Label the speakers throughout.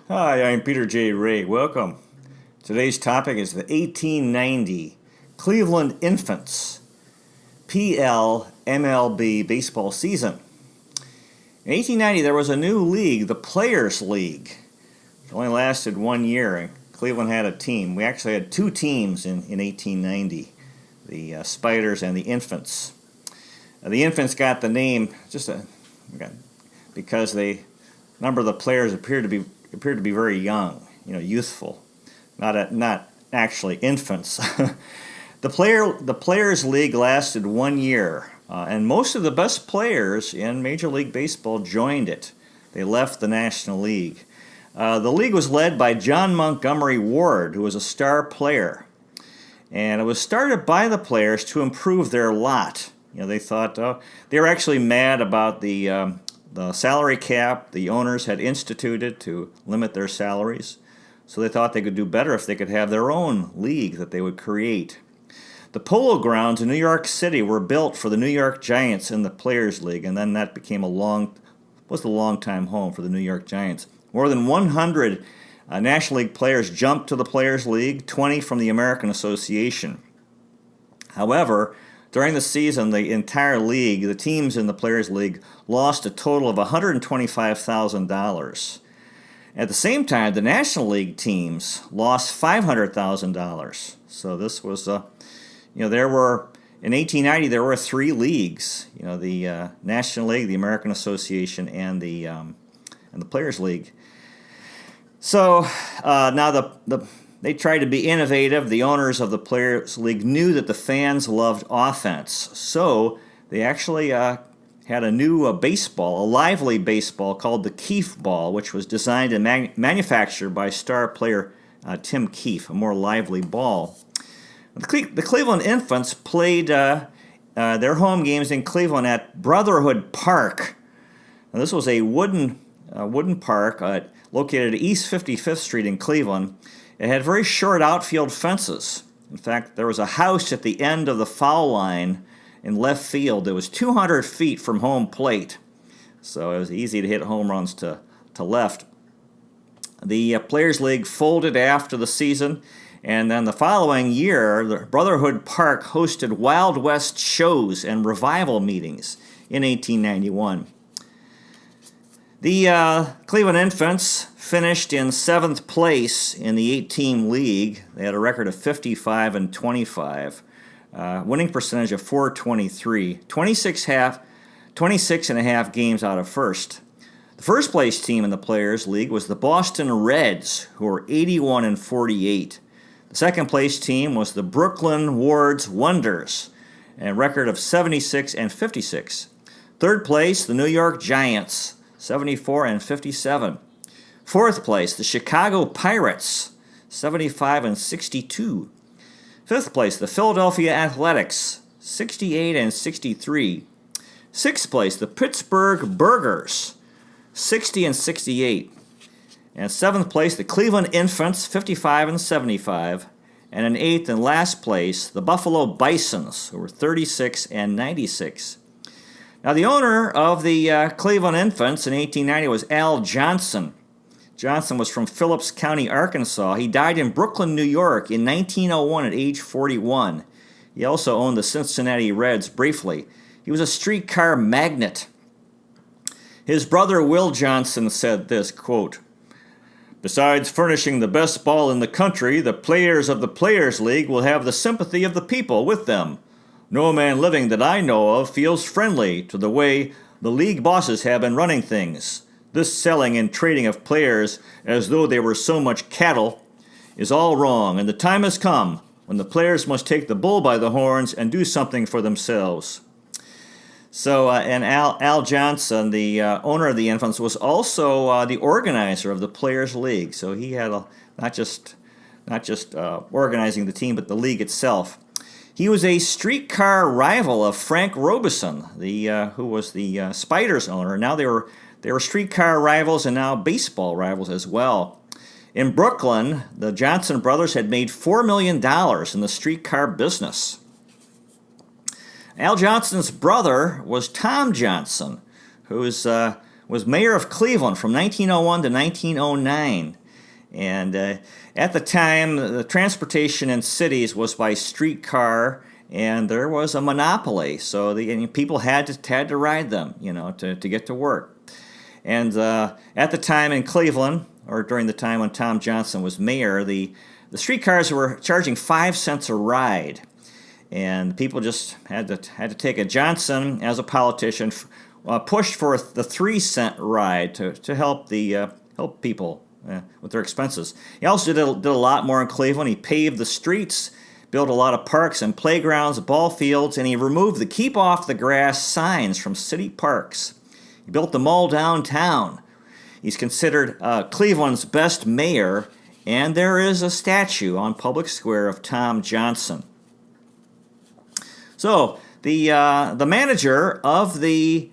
Speaker 1: Hi, I'm Peter J. Ray. Welcome. Today's topic is the 1890 Cleveland Infants PL MLB baseball season. In 1890, there was a new league, the Players League. It only lasted 1 year, and Cleveland had a team. We actually had two teams in 1890, the Spiders and the Infants. The Infants got the name because a number of the players appeared to be very young, youthful, not actually infants. The Players League lasted 1 year, and most of the best players in Major League Baseball joined it. They left the National League. The league was led by John Montgomery Ward, who was a star player, and it was started by the players to improve their lot. They thought they were actually mad about the salary cap the owners had instituted to limit their salaries. So they thought they could do better if they could have their own league that they would create. The Polo Grounds in New York City were built for the New York Giants in the Players League, and then that became the long-time home for the New York Giants. More than 100 National League players jumped to the Players League, 20 from the American Association. However, during the season, the entire league, the teams in the Players League, lost a total of $125,000. At the same time, the National League teams lost $500,000. So this was, in 1890, there were three leagues, the National League, the American Association, and the Players League. So now they tried to be innovative. The owners of the Players League knew that the fans loved offense, so they actually had a new baseball, a lively baseball called the Keefe ball, which was designed and manufactured by star player Tim Keefe, a more lively ball. The Cleveland Infants played their home games in Cleveland at Brotherhood Park. Now, this was a wooden park located at East 55th Street in Cleveland. It had very short outfield fences. In fact, there was a house at the end of the foul line in left field that was 200 feet from home plate. So it was easy to hit home runs to left. The Players League folded after the season, and then the following year, the Brotherhood Park hosted Wild West shows and revival meetings in 1891. The Cleveland Infants finished in 7th place in the 8-team league. They had a record of 55-25, winning percentage of .423, 26 and a half games out of first. The first place team in the Players League was the Boston Reds, who were 81-48. The second place team was the Brooklyn Wards Wonders, a record of 76-56. Third place, the New York Giants, 74-57. Fourth place, the Chicago Pirates, 75-62. Fifth place, the Philadelphia Athletics, 68-63. Sixth place, the Pittsburgh Burgers, 60-68. And seventh place, the Cleveland Infants, 55-75. And in eighth and last place, the Buffalo Bisons, who were 36-96. Now, the owner of the Cleveland Infants in 1890 was Al Johnson. Johnson was from Phillips County, Arkansas. He died in Brooklyn, New York in 1901 at age 41. He also owned the Cincinnati Reds briefly. He was a streetcar magnate. His brother Will Johnson said this, quote, "Besides furnishing the best ball in the country, the players of the Players League will have the sympathy of the people with them. No man living that I know of feels friendly to the way the league bosses have been running things. This selling and trading of players as though they were so much cattle is all wrong, and the time has come when the players must take the bull by the horns and do something for themselves." So, and Al Johnson, the owner of the Infants, was also the organizer of the Players League. So he had not just organizing the team, but the league itself. He was a streetcar rival of Frank Robeson, who was the Spiders owner. Now they were streetcar rivals and now baseball rivals as well. In Brooklyn, the Johnson brothers had made $4 million in the streetcar business. Al Johnson's brother was Tom Johnson, who was mayor of Cleveland from 1901 to 1909. And at the time, the transportation in cities was by streetcar, and there was a monopoly. So people had to ride them, to get to work. And at the time in Cleveland, or during the time when Tom Johnson was mayor, the streetcars were charging 5 cents a ride. And people just had to take it. Johnson, as a politician, pushed for the 3-cent ride to help help people with their expenses. He also did a lot more in Cleveland. He paved the streets, built a lot of parks and playgrounds, ball fields, and he removed the "Keep Off the Grass" signs from city parks. He built the mall downtown. He's considered Cleveland's best mayor, and there is a statue on Public Square of Tom Johnson. So the manager of the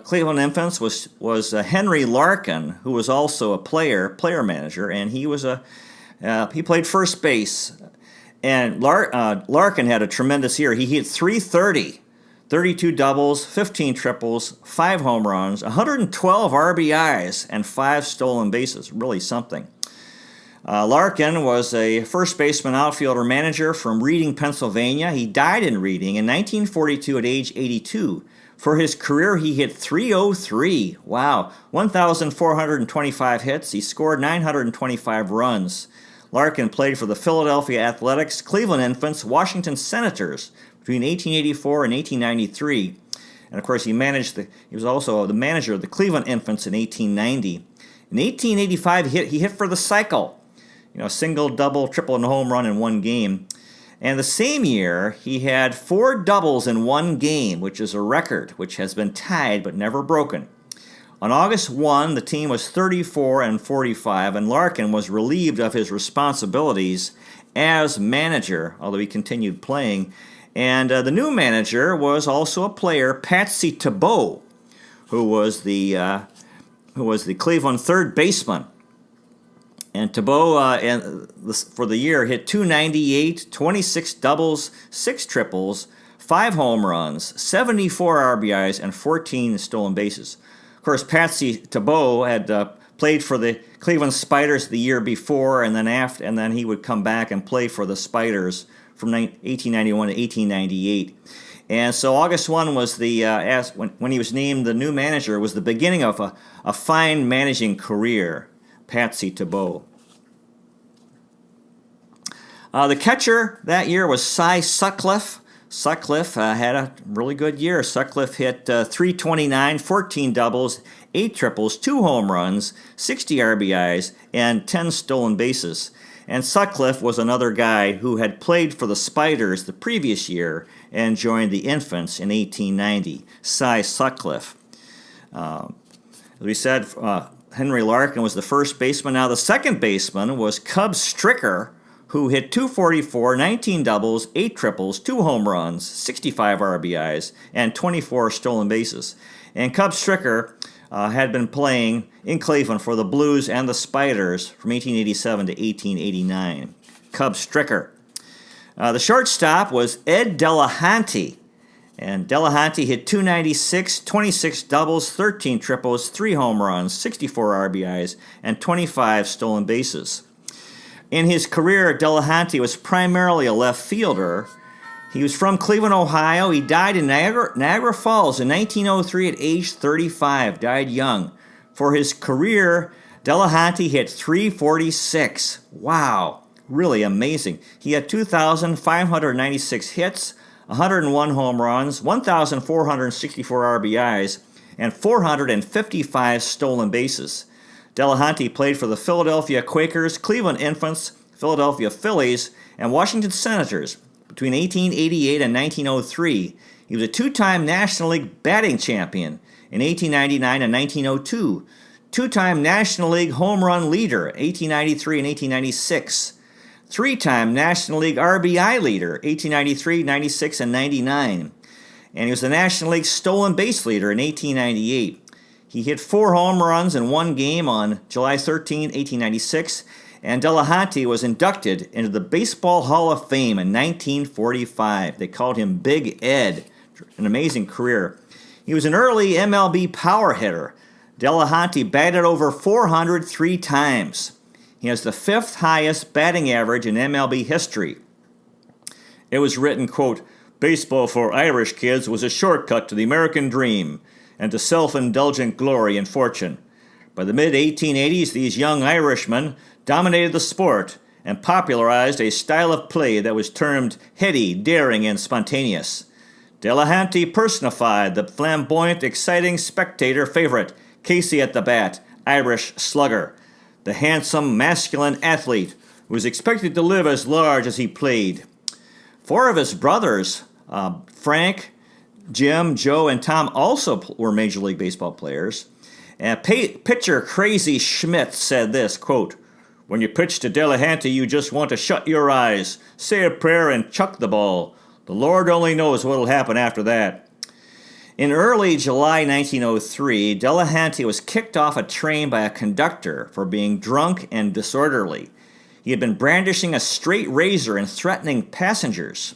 Speaker 1: Cleveland Infants was Henry Larkin, who was also a player manager, and he played first base. And Larkin had a tremendous year. He hit .330, 32 doubles, 15 triples, 5 home runs, 112 RBIs, and 5 stolen bases. Really something. Larkin was a first baseman outfielder manager from Reading, Pennsylvania. He died in Reading in 1942 at age 82. For his career, he hit .303. Wow. 1,425 hits. He scored 925 runs. Larkin played for the Philadelphia Athletics, Cleveland Infants, Washington Senators between 1884 and 1893. And of course, he was also the manager of the Cleveland Infants in 1890. In 1885, he hit for the cycle. Single, double, triple, and home run in one game. And the same year, he had 4 doubles in one game, which is a record, which has been tied but never broken. On August 1, the team was 34-45, and Larkin was relieved of his responsibilities as manager, although he continued playing. And the new manager was also a player, Patsy Tebow, who was the Cleveland third baseman. And Tebow, for the year, hit .298, 26 doubles, 6 triples, 5 home runs, 74 RBIs, and 14 stolen bases. Of course, Patsy Tebow had played for the Cleveland Spiders the year before, and then he would come back and play for the Spiders from 1891 to 1898. And so August 1 was when he was named the new manager, was the beginning of a fine managing career. Patsy Tebow. The catcher that year was Cy Sutcliffe. Sutcliffe had a really good year. Sutcliffe hit .329, 14 doubles, 8 triples, 2 home runs, 60 RBIs, and 10 stolen bases. And Sutcliffe was another guy who had played for the Spiders the previous year and joined the Infants in 1890. Cy Sutcliffe. As we said, Henry Larkin was the first baseman. Now the second baseman was Cub Stricker, who hit .244, 19 doubles, 8 triples, 2 home runs, 65 RBIs, and 24 stolen bases. And Cub Stricker had been playing in Cleveland for the Blues and the Spiders from 1887 to 1889. Cub Stricker. The shortstop was Ed Delahanty. And Delahanty hit .296, 26 doubles, 13 triples, 3 home runs, 64 RBIs, and 25 stolen bases. In his career, Delahanty was primarily a left fielder. He was from Cleveland, Ohio. He died in Niagara Falls in 1903 at age 35, died young. For his career, Delahanty hit .346. Wow, really amazing. He had 2,596 hits, 101 home runs, 1,464 RBIs, and 455 stolen bases. Delahanty played for the Philadelphia Quakers, Cleveland Infants, Philadelphia Phillies, and Washington Senators between 1888 and 1903. He was a 2-time National League batting champion in 1899 and 1902, 2-time National League home run leader 1893 and 1896, 3-time National League RBI leader 1893, 96, and 99. And he was the National League stolen base leader in 1898. He hit 4 home runs in one game on July 13, 1896, and Delahanty was inducted into the Baseball Hall of Fame in 1945. They called him Big Ed. An amazing career. He was an early MLB power hitter. Delahanty batted over 400 3 times. He has the 5th highest batting average in MLB history. It was written, quote, "Baseball for Irish kids was a shortcut to the American dream and to self-indulgent glory and fortune. By the mid-1880s, these young Irishmen dominated the sport and popularized a style of play that was termed heady, daring, and spontaneous. Delahanty personified the flamboyant, exciting spectator favorite, Casey at the bat, Irish slugger, the handsome, masculine athlete who was expected to live as large as he played. 4 of his brothers, Frank, Jim, Joe, and Tom, also were Major League Baseball players. And pitcher Crazy Schmidt said this, quote, "When you pitch to Delahanty, you just want to shut your eyes, say a prayer, and chuck the ball. The Lord only knows what will happen after that." In early July 1903, Delahanty was kicked off a train by a conductor for being drunk and disorderly. He had been brandishing a straight razor and threatening passengers.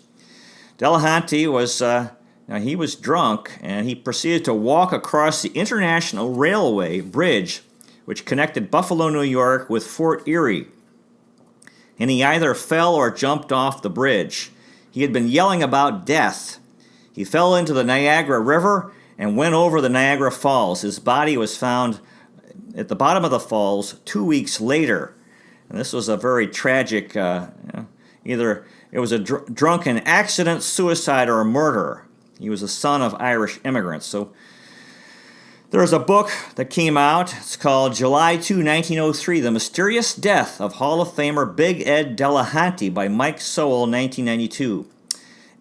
Speaker 1: Delahanty was drunk, and he proceeded to walk across the International Railway bridge, which connected Buffalo, New York, with Fort Erie. And he either fell or jumped off the bridge. He had been yelling about death. He fell into the Niagara River and went over the Niagara Falls. His body was found at the bottom of the falls 2 weeks later. And this was a very tragic, either it was a drunken accident, suicide, or a murder. He was the son of Irish immigrants. So there's a book that came out. It's called July 2, 1903, The Mysterious Death of Hall of Famer Big Ed Delahanty by Mike Sowell, 1992.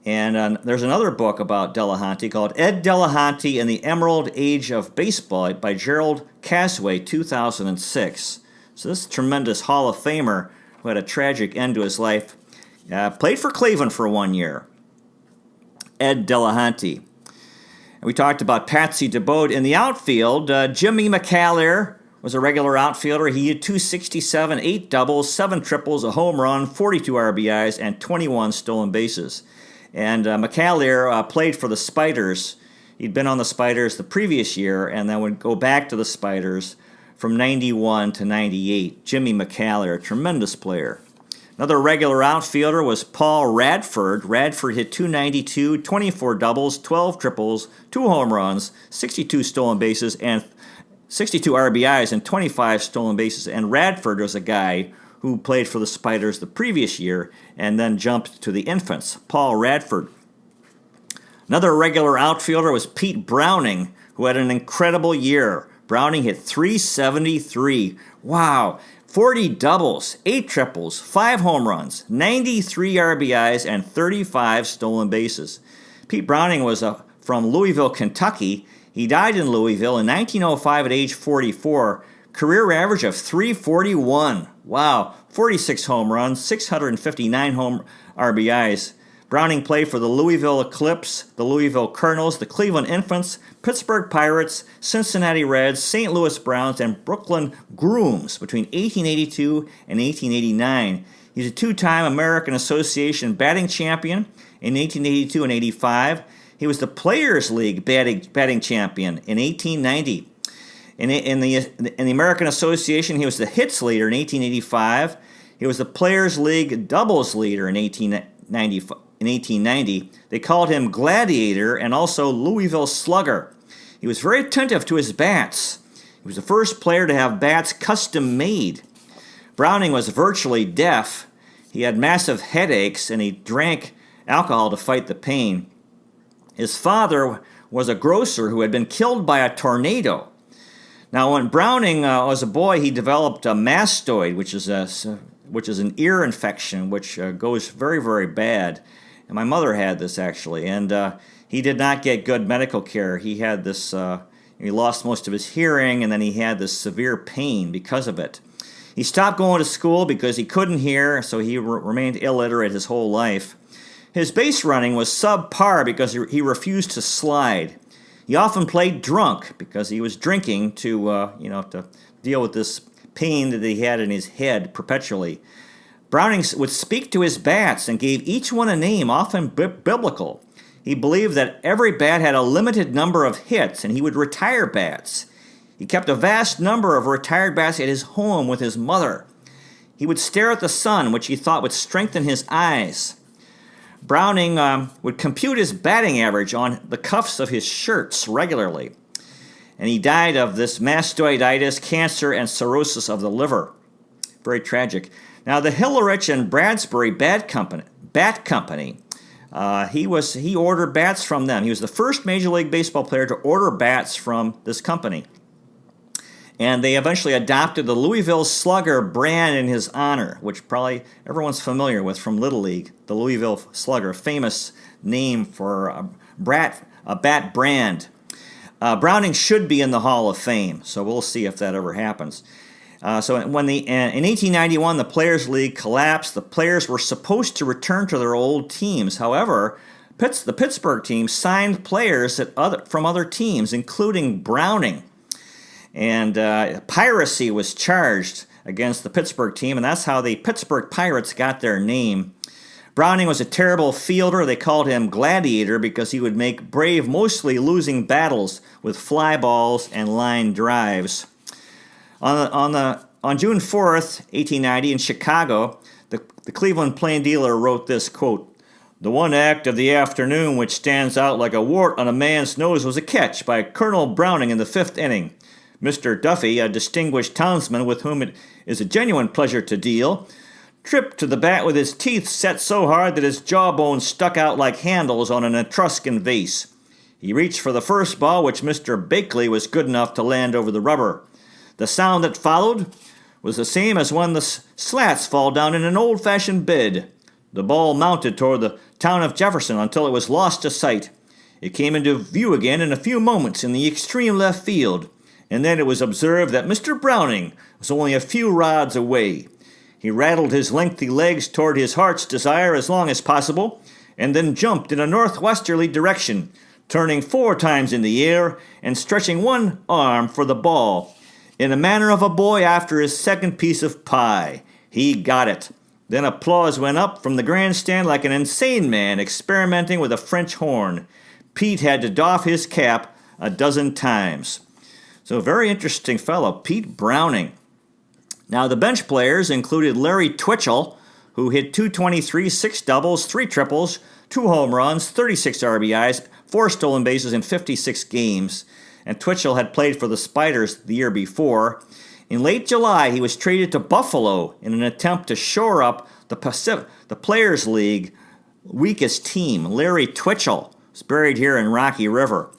Speaker 1: And there's another book about Delahanty called Ed Delahanty and the Emerald Age of Baseball by Gerald Casway, 2006. So this tremendous Hall of Famer who had a tragic end to his life played for Cleveland for 1 year. Ed Delahanty. And we talked about Patsy DeBoat in the outfield. Jimmy McAleer was a regular outfielder. He had 267, 8 doubles, 7 triples, a home run, 42 RBIs, and 21 stolen bases. And McAleer played for the Spiders. He'd been on the Spiders the previous year and then would go back to the Spiders from 91 to 98. Jimmy McAleer, a tremendous player. Another regular outfielder was Paul Radford. Radford hit 292, 24 doubles, 12 triples, 2 home runs, 62 stolen bases, and 62 RBIs and 25 stolen bases. And Radford was a guy who played for the Spiders the previous year and then jumped to the Infants. Paul Radford. Another regular outfielder was Pete Browning, who had an incredible year. Browning hit 373. Wow. 40 doubles, 8 triples, 5 home runs, 93 RBIs, and 35 stolen bases. Pete Browning was from Louisville, Kentucky. He died in Louisville in 1905 at age 44. Career average of 341. Wow. 46 home runs, 659 home RBIs. Browning played for the Louisville Eclipse, the Louisville Colonels, the Cleveland Infants, Pittsburgh Pirates, Cincinnati Reds, St. Louis Browns, and Brooklyn Grooms between 1882 and 1889. He's a 2-time American Association batting champion in 1882 and 85. He was the Players League batting champion in 1890. In the American Association, he was the hits leader in 1885. He was the Players League doubles leader in 1890. They called him Gladiator and also Louisville Slugger. He was very attentive to his bats. He was the first player to have bats custom made. Browning was virtually deaf. He had massive headaches and he drank alcohol to fight the pain. His father was a grocer who had been killed by a tornado. Now, when Browning was a boy, he developed a mastoid, which is an ear infection, which goes very, very bad. And my mother had this, actually, and he did not get good medical care. He had this, he lost most of his hearing, and then he had this severe pain because of it. He stopped going to school because he couldn't hear, so he remained illiterate his whole life. His base running was subpar because he refused to slide. He often played drunk because he was drinking to deal with this pain that he had in his head perpetually. Browning would speak to his bats and gave each one a name, often biblical. he believed that every bat had a limited number of hits, and he would retire bats. He kept a vast number of retired bats at his home with his mother. He would stare at the sun, which he thought would strengthen his eyes. Browning would compute his batting average on the cuffs of his shirts regularly. And he died of this mastoiditis, cancer, and cirrhosis of the liver. Very tragic. Now, the Hillerich and Bradbury Bat Company, he ordered bats from them. He was the first Major League Baseball player to order bats from this company. And they eventually adopted the Louisville Slugger brand in his honor, which probably everyone's familiar with from Little League. The Louisville Slugger, famous name for a bat brand. Browning should be in the Hall of Fame, so we'll see if that ever happens. So in 1891, the Players' League collapsed. The players were supposed to return to their old teams. However, the Pittsburgh team signed players from other teams, including Browning. And piracy was charged against the Pittsburgh team, and that's how the Pittsburgh Pirates got their name. Browning was a terrible fielder. They called him Gladiator because he would make brave, mostly losing battles with fly balls and line drives. On June 4th, 1890, in Chicago, the Cleveland Plain Dealer wrote this, quote, "The one act of the afternoon which stands out like a wart on a man's nose was a catch by Colonel Browning in the 5th inning. Mr. Duffy, a distinguished townsman with whom it is a genuine pleasure to deal, tripped to the bat with his teeth set so hard that his jawbones stuck out like handles on an Etruscan vase. He reached for the first ball, which Mr. Bakley was good enough to land over the rubber. The sound that followed was the same as when the slats fall down in an old-fashioned bed. The ball mounted toward the town of Jefferson until it was lost to sight. It came into view again in a few moments in the extreme left field, and then it was observed that Mr. Browning was only a few rods away. He rattled his lengthy legs toward his heart's desire as long as possible, and then jumped in a northwesterly direction, turning 4 times in the air and stretching one arm for the ball, in the manner of a boy after his second piece of pie. He got it. Then applause went up from the grandstand like an insane man experimenting with a French horn. Pete had to doff his cap a dozen times." So a very interesting fellow, Pete Browning. Now the bench players included Larry Twitchell, who hit .223, 6 doubles, 3 triples, 2 home runs, 36 RBIs, 4 stolen bases in 56 games. And Twitchell had played for the Spiders the year before. In late July, he was traded to Buffalo in an attempt to shore up the Players' League weakest team. Larry Twitchell was buried here in Rocky River.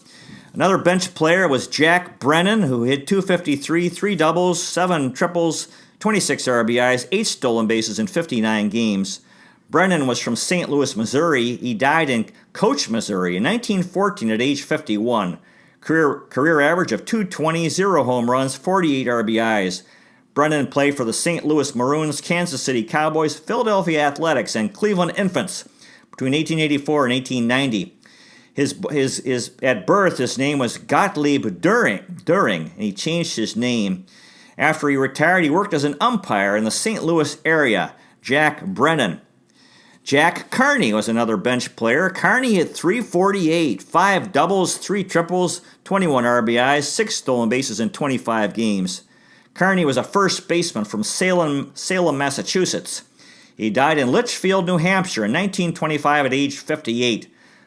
Speaker 1: Another bench player was Jack Brennan, who hit .253, 3 doubles, 7 triples, 26 RBIs, 8 stolen bases in 59 games. Brennan was from St. Louis, Missouri. He died in Coach, Missouri in 1914 at age 51. Career average of .220, 0 home runs, 48 RBIs. Brennan played for the St. Louis Maroons, Kansas City Cowboys, Philadelphia Athletics, and Cleveland Infants between 1884 and 1890. At birth, his name was Gottlieb During, and he changed his name. After he retired, he worked as an umpire in the St. Louis area. Jack Brennan. Jack Carney was another bench player. Carney hit .348, 5 doubles, 3 triples, 21 RBIs, 6 stolen bases in 25 games. Carney was a first baseman from Salem, Massachusetts. He died in Litchfield, New Hampshire in 1925 at age 58.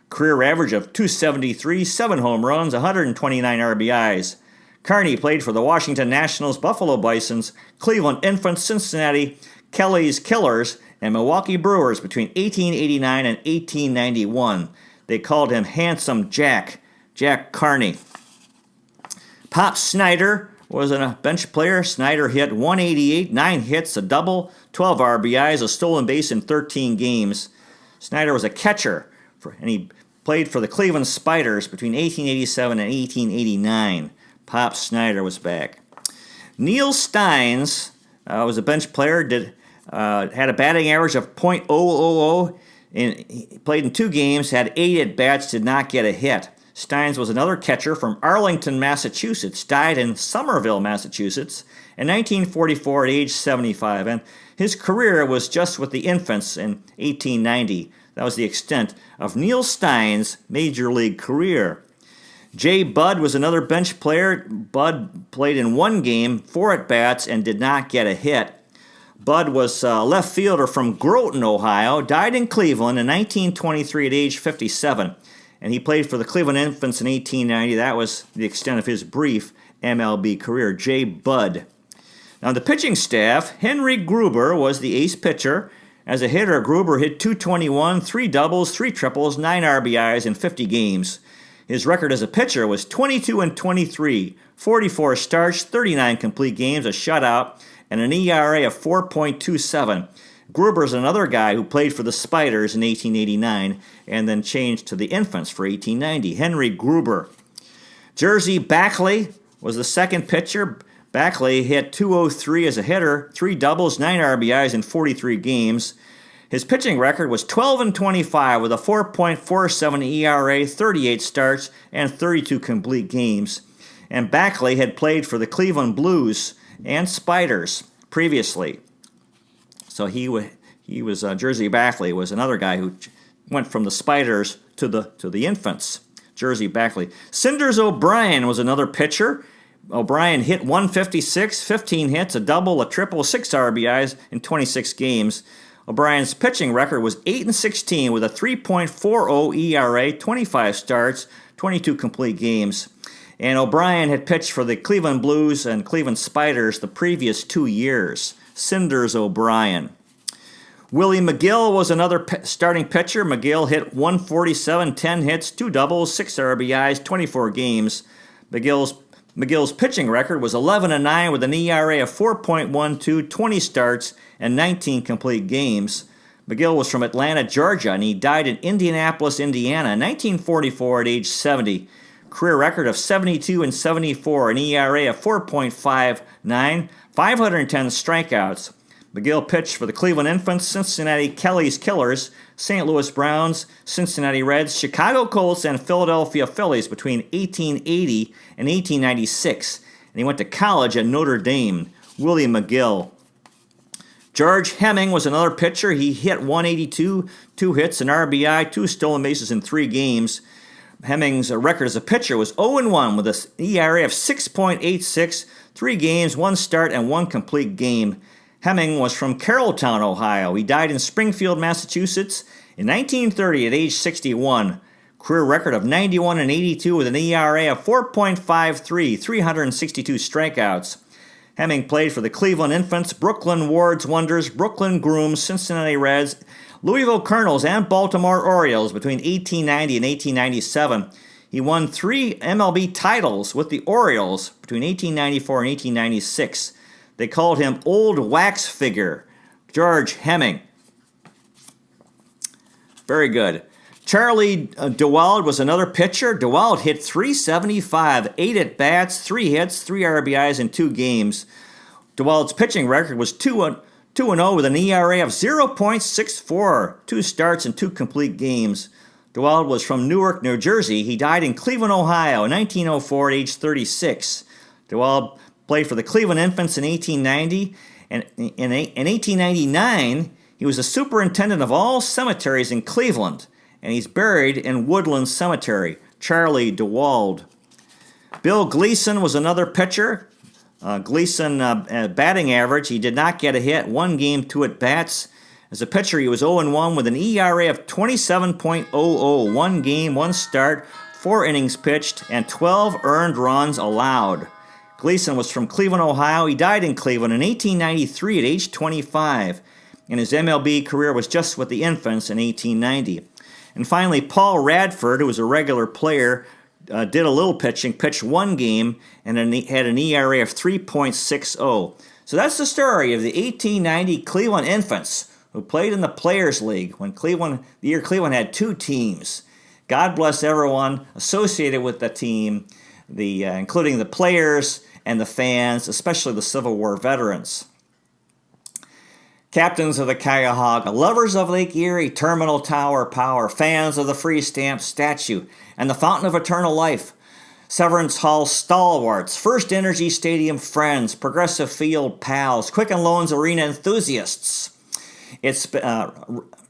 Speaker 1: Career average of .273, 7 home runs, 129 RBIs. Carney played for the Washington Nationals, Buffalo Bisons, Cleveland Infants, Cincinnati Kelly's Killers, and Milwaukee Brewers between 1889 and 1891. They called him Handsome Jack Carney. Pop Snider was a bench player. Snider hit .188, 9 hits, a double, 12 RBIs, a stolen base in 13 games. Snider was a catcher, and he played for the Cleveland Spiders between 1887 and 1889. Pop Snider was back. Neal Stein was a bench player, had a batting average of .000. He played in 2 games, had 8 at-bats, did not get a hit. Steins was another catcher from Arlington, Massachusetts, died in Somerville, Massachusetts in 1944 at age 75, and his career was just with the Infants in 1890. That was the extent of Neal Stein's major league career. Jay Budd was another bench player. Budd played in one game, 4 at-bats, and did not get a hit. Budd was a left fielder from Groton, Ohio, died in Cleveland in 1923 at age 57, and he played for the Cleveland Infants in 1890. That was the extent of his brief MLB career. Jay Budd. Now, the pitching staff, Henry Gruber was the ace pitcher. As a hitter, Gruber hit .221, 3 doubles, 3 triples, 9 RBIs in 50 games. His record as a pitcher was 22-23, 44 starts, 39 complete games, a shutout, and an ERA of 4.27. Gruber is another guy who played for the Spiders in 1889 and then changed to the Infants for 1890. Henry Gruber. Jersey Backley was the second pitcher. Backley hit .203 as a hitter, 3 doubles, 9 RBIs in 43 games. His pitching record was 12-25 with a 4.47 ERA, 38 starts, and 32 complete games. And Backley had played for the Cleveland Blues and Spiders previously. So he was Jersey Backley was another guy who went from the Spiders to the Infants. Jersey Backley. Cinders OBrien was another pitcher. O'Brien hit .156, 15 hits, a double, a triple, 6 RBIs in 26 games. O'Brien's pitching record was 8-16 with a 3.40 ERA, 25 starts, 22 complete games. And O'Brien had pitched for the Cleveland Blues and Cleveland Spiders the previous 2 years. Cinders OBrien. Willie McGill was another starting pitcher. McGill hit .147, 10 hits, 2 doubles, 6 RBIs, 24 games. McGill's pitching record was 11-9 with an ERA of 4.12, 20 starts, and 19 complete games. McGill was from Atlanta, Georgia, and he died in Indianapolis, Indiana in 1944 at age 70. Career record of 72-74, an ERA of 4.59, 510 strikeouts. McGill pitched for the Cleveland Infants, Cincinnati Kelly's Killers, St. Louis Browns, Cincinnati Reds, Chicago Colts, and Philadelphia Phillies between 1880 and 1896. And he went to college at Notre Dame. Willie McGill. George Hemming was another pitcher. He hit .182, 2 hits, an RBI, 2 stolen bases in 3 games. Hemmings' record as a pitcher was 0-1 with an ERA of 6.86, 3 games, 1 start, and 1 complete game. Hemming was from Carrolltown, Ohio. He died in Springfield, Massachusetts in 1930 at age 61. Career record of 91-82 with an ERA of 4.53, 362 strikeouts. Hemming played for the Cleveland Infants, Brooklyn Wards Wonders, Brooklyn Grooms, Cincinnati Reds, Louisville Colonels, and Baltimore Orioles between 1890 and 1897. He won 3 MLB titles with the Orioles between 1894 and 1896. They called him Old Wax Figure. George Hemming. Very good. Charlie Dewald was another pitcher. Dewald hit .375, 8 at-bats, 3 hits, 3 RBIs in 2 games. Dewald's pitching record was 2-0 with an ERA of 0.64, 2 starts and 2 complete games. Dewald was from Newark, New Jersey. He died in Cleveland, Ohio in 1904 at age 36. Dewald played for the Cleveland Infants in 1890, and in 1899, he was the superintendent of all cemeteries in Cleveland, and he's buried in Woodland Cemetery. Charlie Dewald. Bill Gleason was another pitcher. Gleason batting average, he did not get a hit, 1 game, 2 at-bats. As a pitcher, he was 0-1 with an ERA of 27.00, 1 game, 1 start, 4 innings pitched, and 12 earned runs allowed. Gleason was from Cleveland, Ohio. He died in Cleveland in 1893 at age 25, and his MLB career was just with the Infants in 1890. And finally, Paul Radford, who was a regular player, did a little pitching, pitched 1 game, and had an ERA of 3.60. So that's the story of the 1890 Cleveland Infants, who played in the Players League the year Cleveland had 2 teams. God bless everyone associated with the team, including the players and the fans, especially the Civil War veterans. Captains of the Cuyahoga, lovers of Lake Erie, Terminal Tower Power, fans of the Free Stamp statue and the Fountain of Eternal Life, Severance Hall stalwarts, First Energy Stadium friends, Progressive Field pals, Quicken Loans Arena enthusiasts. It's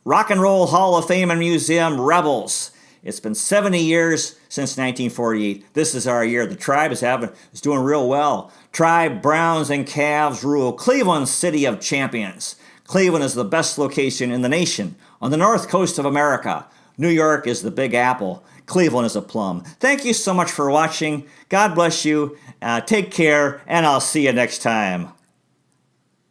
Speaker 1: Rock and Roll Hall of Fame and Museum Rebels. It's been 70 years since 1948. This is our year. The Tribe is doing real well. Tribe, Browns, and Cavs rule Cleveland, city of champions. Cleveland is the best location in the nation on the north coast of America. New York is the Big Apple. Cleveland is a plum. Thank you so much for watching. God bless you. Take care, and I'll see you next time.